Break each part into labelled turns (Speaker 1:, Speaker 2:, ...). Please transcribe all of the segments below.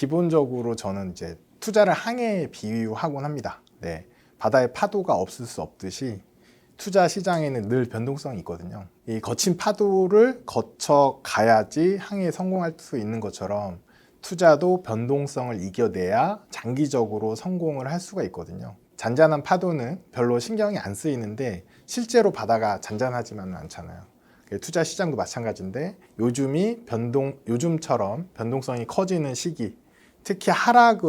Speaker 1: 기본적으로 저는 이제 투자를 항해에 비유하곤 합니다. 네, 바다에 파도가 없을 수 없듯이 투자 시장에는 늘 변동성이 있거든요. 이 거친 파도를 거쳐 가야지 항해에 성공할 수 있는 것처럼 투자도 변동성을 이겨내야 장기적으로 성공을 할 수가 있거든요. 잔잔한 파도는 별로 신경이 안 쓰이는데 실제로 바다가 잔잔하지만은 않잖아요. 투자 시장도 마찬가지인데 요즘처럼 변동성이 커지는 시기, 특히 하락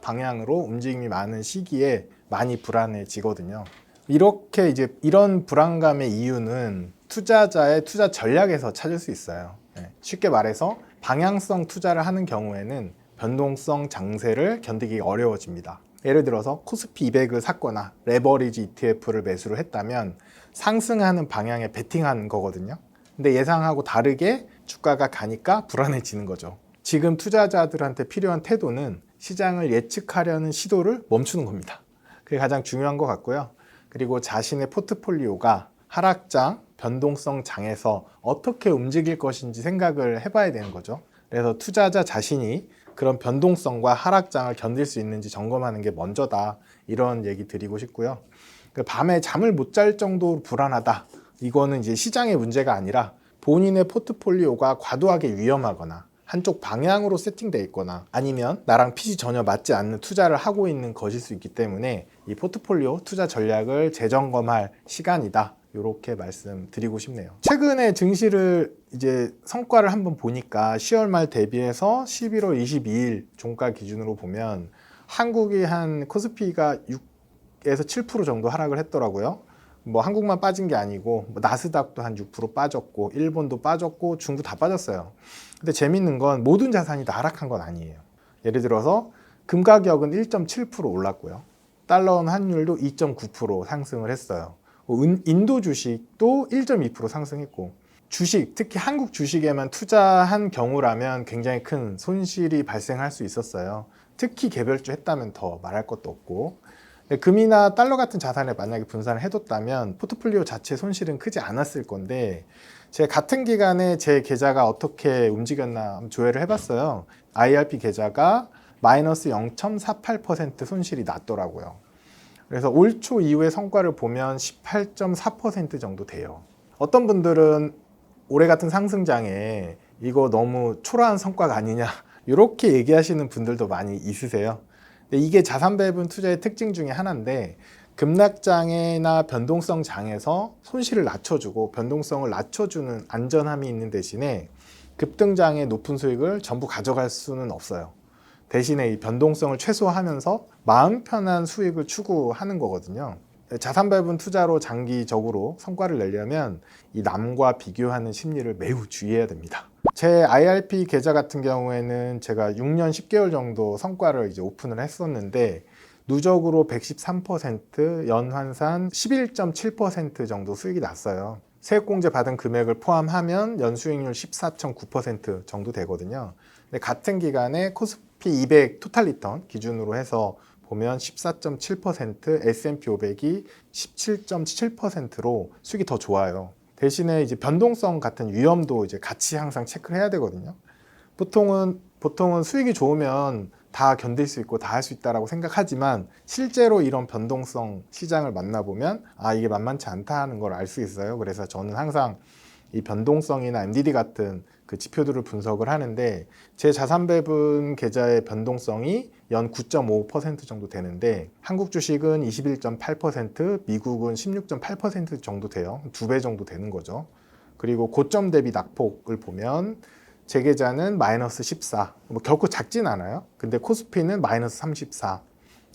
Speaker 1: 방향으로 움직임이 많은 시기에 많이 불안해지거든요. 이렇게 이제 이런 불안감의 이유는 투자자의 투자 전략에서 찾을 수 있어요. 쉽게 말해서 방향성 투자를 하는 경우에는 변동성 장세를 견디기 어려워집니다. 예를 들어서 코스피 200을 샀거나 레버리지 ETF를 매수를 했다면 상승하는 방향에 베팅한 거거든요. 근데 예상하고 다르게 주가가 가니까 불안해지는 거죠. 지금 투자자들한테 필요한 태도는 시장을 예측하려는 시도를 멈추는 겁니다. 그게 가장 중요한 것 같고요. 그리고 자신의 포트폴리오가 하락장, 변동성 장에서 어떻게 움직일 것인지 생각을 해봐야 되는 거죠. 그래서 투자자 자신이 그런 변동성과 하락장을 견딜 수 있는지 점검하는 게 먼저다. 이런 얘기 드리고 싶고요. 밤에 잠을 못 잘 정도로 불안하다. 이거는 이제 시장의 문제가 아니라 본인의 포트폴리오가 과도하게 위험하거나 한쪽 방향으로 세팅되어 있거나 아니면 나랑 핏이 전혀 맞지 않는 투자를 하고 있는 것일 수 있기 때문에 이 포트폴리오 투자 전략을 재점검할 시간이다. 이렇게 말씀드리고 싶네요. 최근에 증시를 이제 성과를 한번 보니까 10월 말 대비해서 11월 22일 종가 기준으로 보면 한국이 한 코스피가 6에서 7% 정도 하락을 했더라고요. 뭐 한국만 빠진 게 아니고 나스닥도 한 6% 빠졌고 일본도 빠졌고 중국 다 빠졌어요. 근데 재밌는 건 모든 자산이 다 하락한 건 아니에요. 예를 들어서 금 가격은 1.7% 올랐고요. 달러 원 환율도 2.9% 상승을 했어요. 인도 주식도 1.2% 상승했고 주식, 특히 한국 주식에만 투자한 경우라면 굉장히 큰 손실이 발생할 수 있었어요. 특히 개별주 했다면 더 말할 것도 없고 금이나 달러 같은 자산에 만약에 분산을 해뒀다면 포트폴리오 자체 손실은 크지 않았을 건데 제가 같은 기간에 제 계좌가 어떻게 움직였나 한번 조회를 해봤어요. IRP 계좌가 마이너스 0.48% 손실이 났더라고요. 그래서 올 초 이후의 성과를 보면 18.4% 정도 돼요. 어떤 분들은 올해 같은 상승장에 이거 너무 초라한 성과가 아니냐 이렇게 얘기하시는 분들도 많이 있으세요. 근데 이게 자산 배분 투자의 특징 중에 하나인데 급락장애나 변동성 장에서 손실을 낮춰주고 변동성을 낮춰주는 안전함이 있는 대신에 급등장의 높은 수익을 전부 가져갈 수는 없어요. 대신에 이 변동성을 최소화하면서 마음 편한 수익을 추구하는 거거든요. 자산 배분 투자로 장기적으로 성과를 내려면 이 남과 비교하는 심리를 매우 주의해야 됩니다. 제 IRP 계좌 같은 경우에는 제가 6년 10개월 정도 성과를 이제 오픈을 했었는데 누적으로 113%, 연환산 11.7% 정도 수익이 났어요. 세액공제 받은 금액을 포함하면 연수익률 14.9% 정도 되거든요. 근데 같은 기간에 코스피 200 토탈 리턴 기준으로 해서 보면 14.7%, S&P 500이 17.7%로 수익이 더 좋아요. 대신에 이제 변동성 같은 위험도 이제 같이 항상 체크를 해야 되거든요. 보통은 수익이 좋으면 다 견딜 수 있고 다 할 수 있다라고 생각하지만 실제로 이런 변동성 시장을 만나보면 이게 만만치 않다 하는 걸 알 수 있어요. 그래서 저는 항상 이 변동성이나 MDD 같은 그 지표들을 분석을 하는데 제 자산 배분 계좌의 변동성이 연 9.5% 정도 되는데 한국 주식은 21.8%, 미국은 16.8% 정도 돼요. 2배 정도 되는 거죠. 그리고 고점 대비 낙폭을 보면 제 계좌는 마이너스 14, 뭐 결코 작진 않아요. 근데 코스피는 마이너스 34,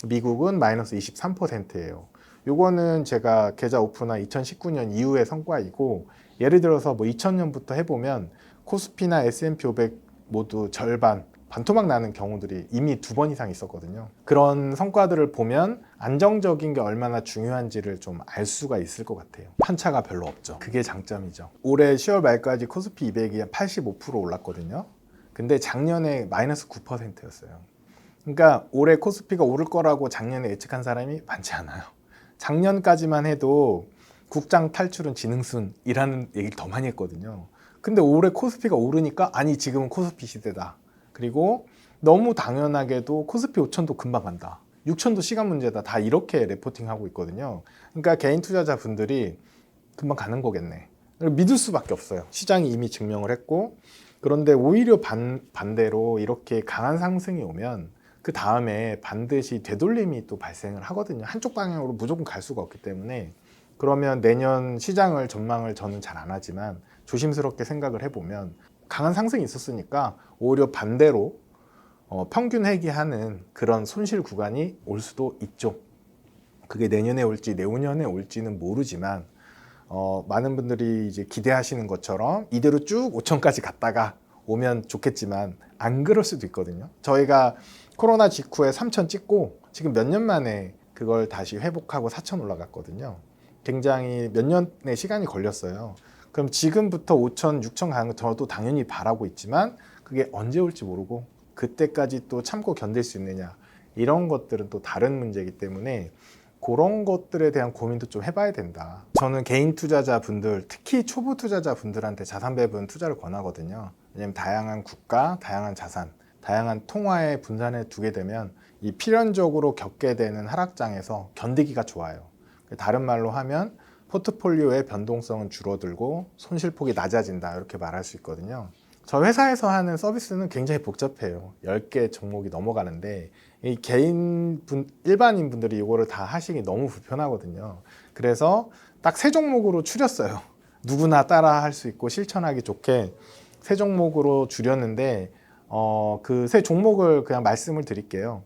Speaker 1: 미국은 마이너스 23%예요. 요거는 제가 계좌 오픈한 2019년 이후의 성과이고 예를 들어서 뭐 2000년부터 해보면 코스피나 S&P 500 모두 절반, 반토막 나는 경우들이 이미 2번 이상 있었거든요. 그런 성과들을 보면 안정적인 게 얼마나 중요한지를 좀 알 수가 있을 것 같아요. 편차가 별로 없죠. 그게 장점이죠. 올해 10월 말까지 코스피 200이 85% 올랐거든요. 근데 작년에 마이너스 9%였어요. 그러니까 올해 코스피가 오를 거라고 작년에 예측한 사람이 많지 않아요. 작년까지만 해도 국장 탈출은 지능순이라는 얘기를 더 많이 했거든요. 근데 올해 코스피가 오르니까 아니 지금은 코스피 시대다. 그리고 너무 당연하게도 코스피 5천도 금방 간다. 6천도 시간 문제다. 다 이렇게 레포팅하고 있거든요. 그러니까 개인 투자자분들이 금방 가는 거겠네. 믿을 수밖에 없어요. 시장이 이미 증명을 했고, 그런데 오히려 반대로 이렇게 강한 상승이 오면 그 다음에 반드시 되돌림이 또 발생을 하거든요. 한쪽 방향으로 무조건 갈 수가 없기 때문에. 그러면 내년 시장을 전망을 저는 잘 안 하지만 조심스럽게 생각을 해보면 강한 상승이 있었으니까 오히려 반대로 평균 회귀하는 그런 손실 구간이 올 수도 있죠. 그게 내년에 올지 내후년에 올지는 모르지만 많은 분들이 이제 기대하시는 것처럼 이대로 쭉 5천까지 갔다가 오면 좋겠지만 안 그럴 수도 있거든요. 저희가 코로나 직후에 3천 찍고 지금 몇 년 만에 그걸 다시 회복하고 4천 올라갔거든요. 굉장히 몇 년의 시간이 걸렸어요. 그럼 지금부터 5천, 6천 가는 거 저도 당연히 바라고 있지만 그게 언제 올지 모르고 그때까지 또 참고 견딜 수 있느냐, 이런 것들은 또 다른 문제이기 때문에 그런 것들에 대한 고민도 좀 해봐야 된다. 저는 개인 투자자분들, 특히 초보 투자자분들한테 자산 배분 투자를 권하거든요. 왜냐하면 다양한 국가, 다양한 자산, 다양한 통화에 분산해 두게 되면 이 필연적으로 겪게 되는 하락장에서 견디기가 좋아요. 다른 말로 하면 포트폴리오의 변동성은 줄어들고 손실폭이 낮아진다, 이렇게 말할 수 있거든요. 저 회사에서 하는 서비스는 굉장히 복잡해요. 10개 종목이 넘어가는데 이 일반인 분들이 이거를 다 하시기 너무 불편하거든요. 그래서 딱 3종목으로 줄였어요. 누구나 따라 할 수 있고 실천하기 좋게 3종목으로 줄였는데 그 3종목을 그냥 말씀을 드릴게요.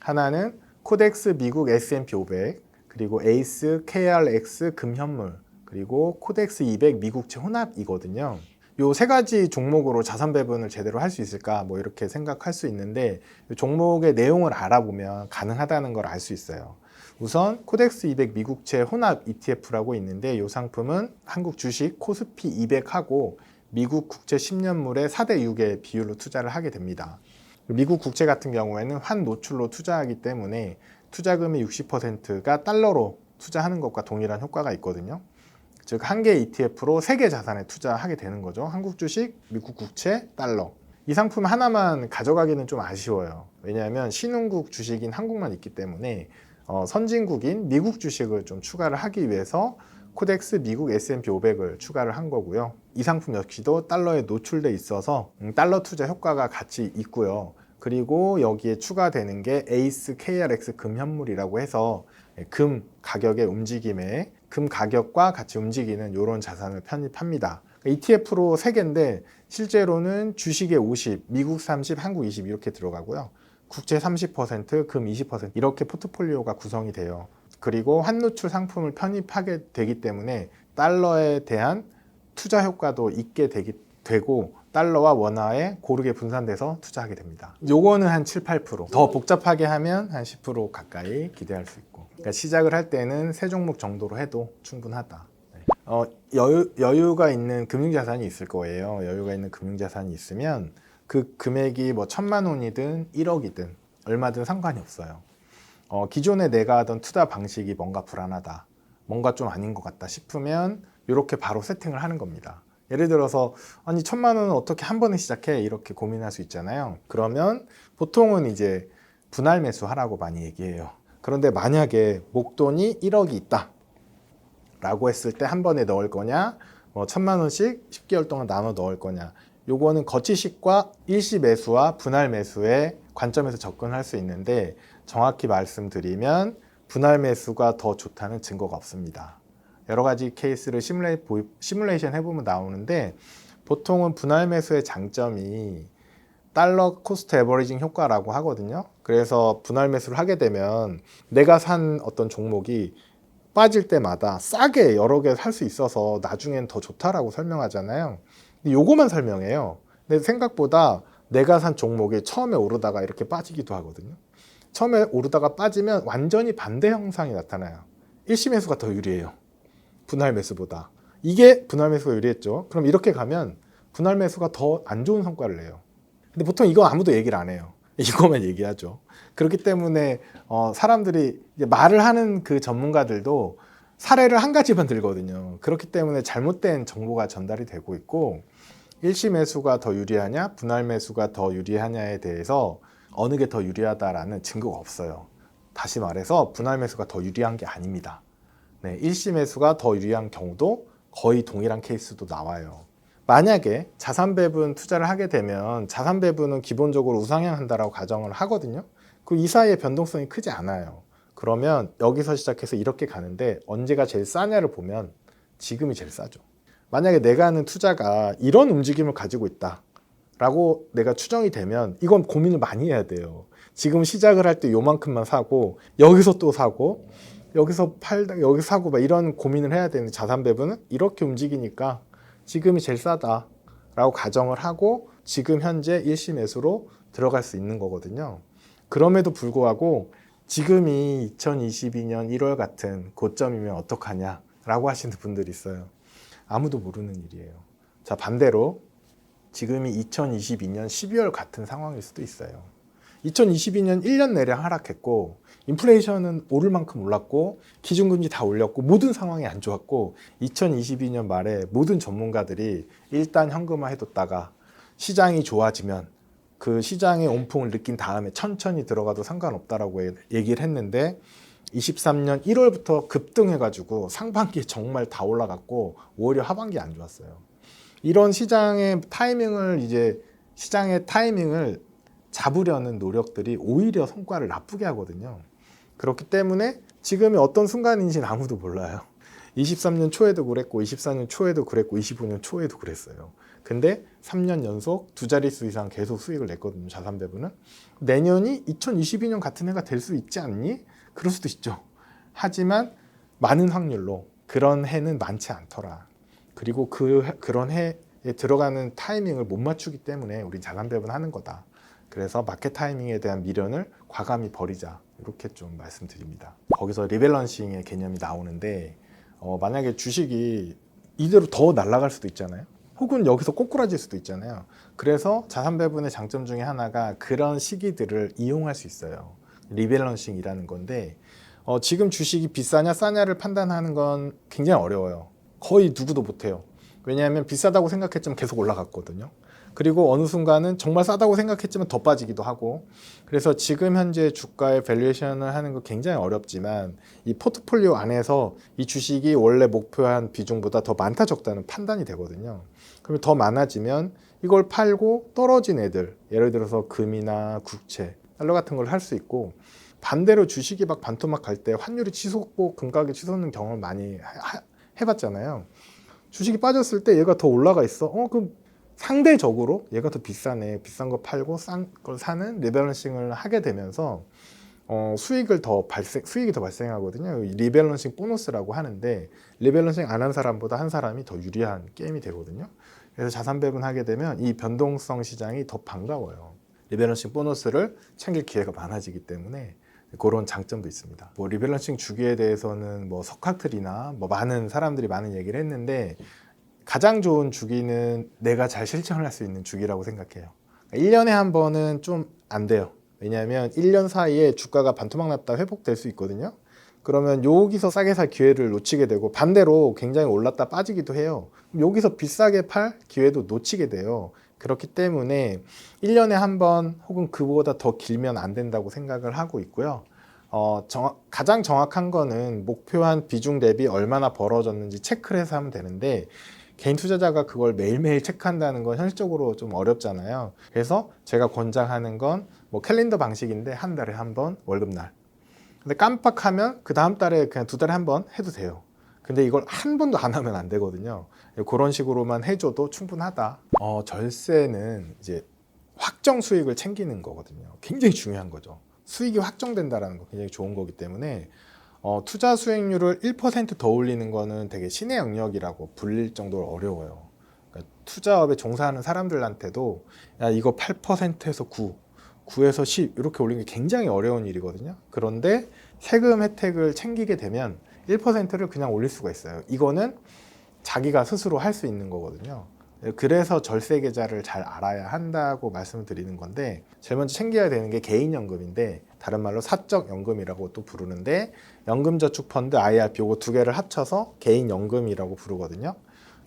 Speaker 1: 하나는 코덱스 미국 S&P 500, 그리고 에이스 KRX 금현물, 그리고 코덱스 200 미국채 혼합이거든요. 요 3가지 종목으로 자산 배분을 제대로 할 수 있을까, 뭐 이렇게 생각할 수 있는데 종목의 내용을 알아보면 가능하다는 걸 알 수 있어요. 우선 코덱스 200 미국채 혼합 ETF라고 있는데 이 상품은 한국 주식 코스피 200하고 미국 국채 10년물의 4대 6의 비율로 투자를 하게 됩니다. 미국 국채 같은 경우에는 환 노출로 투자하기 때문에 투자금의 60%가 달러로 투자하는 것과 동일한 효과가 있거든요. 즉, 한 개 ETF로 3개 자산에 투자하게 되는 거죠. 한국 주식, 미국 국채, 달러. 이 상품 하나만 가져가기는 좀 아쉬워요. 왜냐하면 신흥국 주식인 한국만 있기 때문에 선진국인 미국 주식을 좀 추가를 하기 위해서 코덱스 미국 S&P 500을 추가를 한 거고요. 이 상품 역시도 달러에 노출돼 있어서 달러 투자 효과가 같이 있고요. 그리고 여기에 추가되는 게 에이스 KRX 금현물이라고 해서 금 가격의 움직임에 금 가격과 같이 움직이는 이런 자산을 편입합니다. ETF로 3개인데 실제로는 주식의 50, 미국 30, 한국 20 이렇게 들어가고요. 국채 30%, 금 20% 이렇게 포트폴리오가 구성이 돼요. 그리고 환노출 상품을 편입하게 되기 때문에 달러에 대한 투자 효과도 있게 되고 달러와 원화에 고르게 분산돼서 투자하게 됩니다. 요거는 한 7, 8%. 더 복잡하게 하면 한 10% 가까이 기대할 수 있고. 그러니까 시작을 할 때는 3종목 정도로 해도 충분하다. 여유가 있는 금융자산이 있을 거예요. 여유가 있는 금융자산이 있으면 그 금액이 뭐 1,000만 원이든 1억이든 얼마든 상관이 없어요. 기존에 내가 하던 투자 방식이 뭔가 불안하다, 뭔가 좀 아닌 것 같다 싶으면 이렇게 바로 세팅을 하는 겁니다. 예를 들어서 아니 1,000만 원은 어떻게 한 번에 시작해, 이렇게 고민할 수 있잖아요. 그러면 보통은 이제 분할 매수 하라고 많이 얘기해요. 그런데 만약에 목돈이 1억이 있다 라고 했을 때 한 번에 넣을 거냐, 1,000만 원씩 10개월 동안 나눠 넣을 거냐, 요거는 거치식과 일시 매수와 분할 매수의 관점에서 접근할 수 있는데 정확히 말씀드리면 분할 매수가 더 좋다는 증거가 없습니다. 여러 가지 케이스를 시뮬레이션 해보면 나오는데 보통은 분할 매수의 장점이 달러 코스트 에버리징 효과라고 하거든요. 그래서 분할 매수를 하게 되면 내가 산 어떤 종목이 빠질 때마다 싸게 여러 개 살 수 있어서 나중엔 더 좋다라고 설명하잖아요. 근데 요거만 설명해요. 근데 생각보다 내가 산 종목이 처음에 오르다가 이렇게 빠지기도 하거든요. 처음에 오르다가 빠지면 완전히 반대 형상이 나타나요. 일시 매수가 더 유리해요. 분할 매수보다. 이게 분할 매수가 유리했죠. 그럼 이렇게 가면 분할 매수가 더 안 좋은 성과를 내요. 근데 보통 이거 아무도 얘기를 안 해요. 이거만 얘기하죠. 그렇기 때문에 사람들이 이제 말을 하는 그 전문가들도 사례를 한 가지만 들거든요. 그렇기 때문에 잘못된 정보가 전달이 되고 있고 일시 매수가 더 유리하냐, 분할 매수가 더 유리하냐에 대해서 어느 게 더 유리하다라는 증거가 없어요. 다시 말해서 분할 매수가 더 유리한 게 아닙니다. 네, 일시 매수가 더 유리한 경우도 거의 동일한 케이스도 나와요. 만약에 자산 배분 투자를 하게 되면 자산 배분은 기본적으로 우상향한다라고 가정을 하거든요. 그 이 사이의 변동성이 크지 않아요. 그러면 여기서 시작해서 이렇게 가는데 언제가 제일 싸냐를 보면 지금이 제일 싸죠. 만약에 내가 하는 투자가 이런 움직임을 가지고 있다 라고 내가 추정이 되면 이건 고민을 많이 해야 돼요. 지금 시작을 할 때 요만큼만 사고 여기서 또 사고 여기서 팔다 여기서 사고 막 이런 고민을 해야 되는데 자산 배분은 이렇게 움직이니까 지금이 제일 싸다 라고 가정을 하고 지금 현재 일시 매수로 들어갈 수 있는 거거든요. 그럼에도 불구하고 지금이 2022년 1월 같은 고점이면 어떡하냐 라고 하시는 분들이 있어요. 아무도 모르는 일이에요. 자, 반대로 지금이 2022년 12월 같은 상황일 수도 있어요. 2022년 1년 내내 하락했고 인플레이션은 오를 만큼 올랐고 기준금리 다 올렸고 모든 상황이 안 좋았고 2022년 말에 모든 전문가들이 일단 현금화 해뒀다가 시장이 좋아지면 그 시장의 온풍을 느낀 다음에 천천히 들어가도 상관없다라고 얘기를 했는데 23년 1월부터 급등해가지고 상반기에 정말 다 올라갔고 오히려 하반기 안 좋았어요. 이런 시장의 타이밍을 잡으려는 노력들이 오히려 성과를 나쁘게 하거든요. 그렇기 때문에 지금이 어떤 순간인지는 아무도 몰라요. 23년 초에도 그랬고 24년 초에도 그랬고 25년 초에도 그랬어요. 근데 3년 연속 두 자릿수 이상 계속 수익을 냈거든요. 자산 배분은. 내년이 2022년 같은 해가 될 수 있지 않니? 그럴 수도 있죠. 하지만 많은 확률로 그런 해는 많지 않더라. 그리고 그런 해에 들어가는 타이밍을 못 맞추기 때문에 우린 자산 배분하는 거다. 그래서 마켓 타이밍에 대한 미련을 과감히 버리자. 이렇게 좀 말씀드립니다. 거기서 리밸런싱의 개념이 나오는데 만약에 주식이 이대로 더 날아갈 수도 있잖아요. 혹은 여기서 꼬꾸라질 수도 있잖아요. 그래서 자산 배분의 장점 중에 하나가 그런 시기들을 이용할 수 있어요. 리밸런싱이라는 건데 지금 주식이 비싸냐 싸냐를 판단하는 건 굉장히 어려워요. 거의 누구도 못해요. 왜냐하면 비싸다고 생각했지만 계속 올라갔거든요. 그리고 어느 순간은 정말 싸다고 생각했지만 더 빠지기도 하고 그래서 지금 현재 주가의 밸류에이션을 하는 거 굉장히 어렵지만 이 포트폴리오 안에서 이 주식이 원래 목표한 비중보다 더 많다 적다는 판단이 되거든요. 그러면 더 많아지면 이걸 팔고 떨어진 애들 예를 들어서 금이나 국채, 달러 같은 걸 할 수 있고 반대로 주식이 막 반토막 갈 때 환율이 치솟고 금가격이 치솟는 경험을 많이 해봤잖아요. 주식이 빠졌을 때 얘가 더 올라가 있어. 그럼 상대적으로 얘가 더 비싸네. 비싼 거 팔고 싼 걸 사는 리밸런싱을 하게 되면서 수익이 더 발생하거든요. 리밸런싱 보너스라고 하는데 리밸런싱 안 한 사람보다 한 사람이 더 유리한 게임이 되거든요. 그래서 자산 배분하게 되면 이 변동성 시장이 더 반가워요. 리밸런싱 보너스를 챙길 기회가 많아지기 때문에 그런 장점도 있습니다. 리밸런싱 주기에 대해서는 석학들이나 많은 사람들이 많은 얘기를 했는데 가장 좋은 주기는 내가 잘 실천을 할 수 있는 주기라고 생각해요. 1년에 한 번은 좀 안 돼요. 왜냐하면 1년 사이에 주가가 반토막 났다 회복될 수 있거든요. 그러면 여기서 싸게 살 기회를 놓치게 되고 반대로 굉장히 올랐다 빠지기도 해요. 여기서 비싸게 팔 기회도 놓치게 돼요. 그렇기 때문에 1년에 한 번 혹은 그보다 더 길면 안 된다고 생각을 하고 있고요. 가장 정확한 거는 목표한 비중 대비 얼마나 벌어졌는지 체크를 해서 하면 되는데 개인 투자자가 그걸 매일매일 체크한다는 건 현실적으로 좀 어렵잖아요. 그래서 제가 권장하는 건 캘린더 방식인데 한 달에 한 번 월급날. 근데 깜빡하면 그 다음 달에 그냥 두 달에 한 번 해도 돼요. 근데 이걸 한 번도 안 하면 안 되거든요. 그런 식으로만 해줘도 충분하다. 절세는 이제 확정 수익을 챙기는 거거든요. 굉장히 중요한 거죠. 수익이 확정된다는 거 굉장히 좋은 거기 때문에 투자 수익률을 1% 더 올리는 거는 되게 신의 영역이라고 불릴 정도로 어려워요. 그러니까 투자업에 종사하는 사람들한테도 야 이거 8%에서 9, 9에서 10 이렇게 올리는 게 굉장히 어려운 일이거든요. 그런데 세금 혜택을 챙기게 되면 1%를 그냥 올릴 수가 있어요. 이거는 자기가 스스로 할 수 있는 거거든요. 그래서 절세 계좌를 잘 알아야 한다고 말씀을 드리는 건데 제일 먼저 챙겨야 되는 게 개인연금인데 다른 말로 사적연금이라고 또 부르는데 연금저축펀드, IRP 요거 두 개를 합쳐서 개인연금이라고 부르거든요.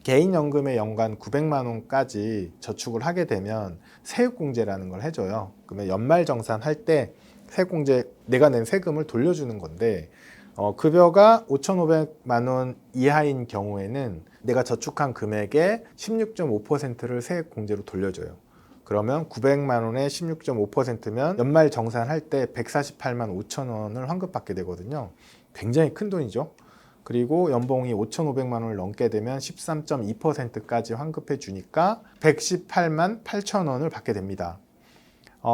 Speaker 1: 개인연금에 연간 900만 원까지 저축을 하게 되면 세액공제라는 걸 해줘요. 그러면 연말정산할 때 세액공제, 내가 낸 세금을 돌려주는 건데, 급여가 5,500만 원 이하인 경우에는 내가 저축한 금액의 16.5%를 세액공제로 돌려줘요. 그러면 900만 원에 16.5%면 연말 정산할 때 148만 5천 원을 환급받게 되거든요. 굉장히 큰 돈이죠. 그리고 연봉이 5,500만 원을 넘게 되면 13.2%까지 환급해 주니까 118만 8천 원을 받게 됩니다.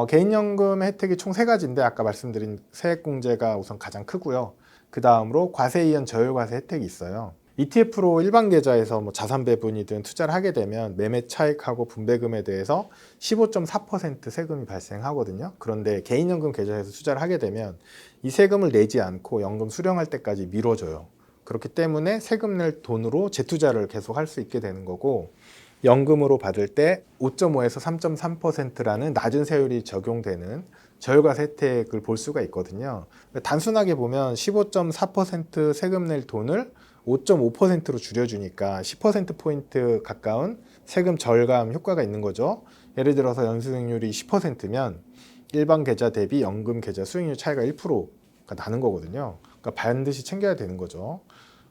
Speaker 1: 개인연금 혜택이 총 3가지인데 아까 말씀드린 세액공제가 우선 가장 크고요. 그 다음으로 과세이연 저율과세 혜택이 있어요. ETF로 일반 계좌에서 뭐 자산 배분이든 투자를 하게 되면 매매 차익하고 분배금에 대해서 15.4% 세금이 발생하거든요. 그런데 개인연금 계좌에서 투자를 하게 되면 이 세금을 내지 않고 연금 수령할 때까지 미뤄져요. 그렇기 때문에 세금 낼 돈으로 재투자를 계속 할 수 있게 되는 거고, 연금으로 받을 때 5.5에서 3.3%라는 낮은 세율이 적용되는 저율과세 혜택을 볼 수가 있거든요. 단순하게 보면 15.4% 세금 낼 돈을 5.5%로 줄여주니까 10%포인트 가까운 세금 절감 효과가 있는 거죠. 예를 들어서 연수익률이 10%면 일반 계좌 대비 연금 계좌 수익률 차이가 1%가 나는 거거든요. 그러니까 반드시 챙겨야 되는 거죠.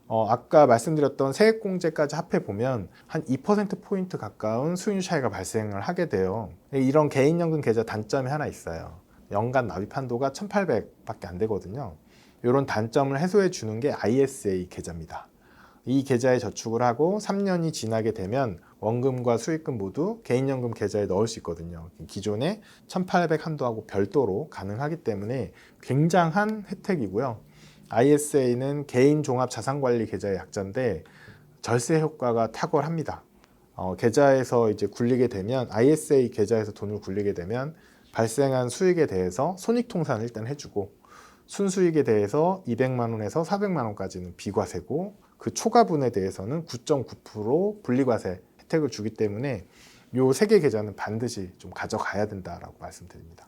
Speaker 1: 아까 말씀드렸던 세액공제까지 합해보면 한 2%포인트 가까운 수익률 차이가 발생을 하게 돼요. 이런 개인연금 계좌 단점이 하나 있어요. 연간 납입 한도가 1,800밖에 안 되거든요. 이런 단점을 해소해 주는 게 ISA 계좌입니다. 이 계좌에 저축을 하고 3년이 지나게 되면 원금과 수익금 모두 개인연금 계좌에 넣을 수 있거든요. 기존에 1,800 한도하고 별도로 가능하기 때문에 굉장한 혜택이고요. ISA는 개인 종합 자산관리 계좌의 약자인데 절세 효과가 탁월합니다. 계좌에서 이제 굴리게 되면 ISA 계좌에서 돈을 굴리게 되면 발생한 수익에 대해서 손익통산을 일단 해주고, 순수익에 대해서 200만 원에서 400만 원까지는 비과세고, 그 초과분에 대해서는 9.9% 분리과세 혜택을 주기 때문에 이 3개 계좌는 반드시 좀 가져가야 된다라고 말씀드립니다.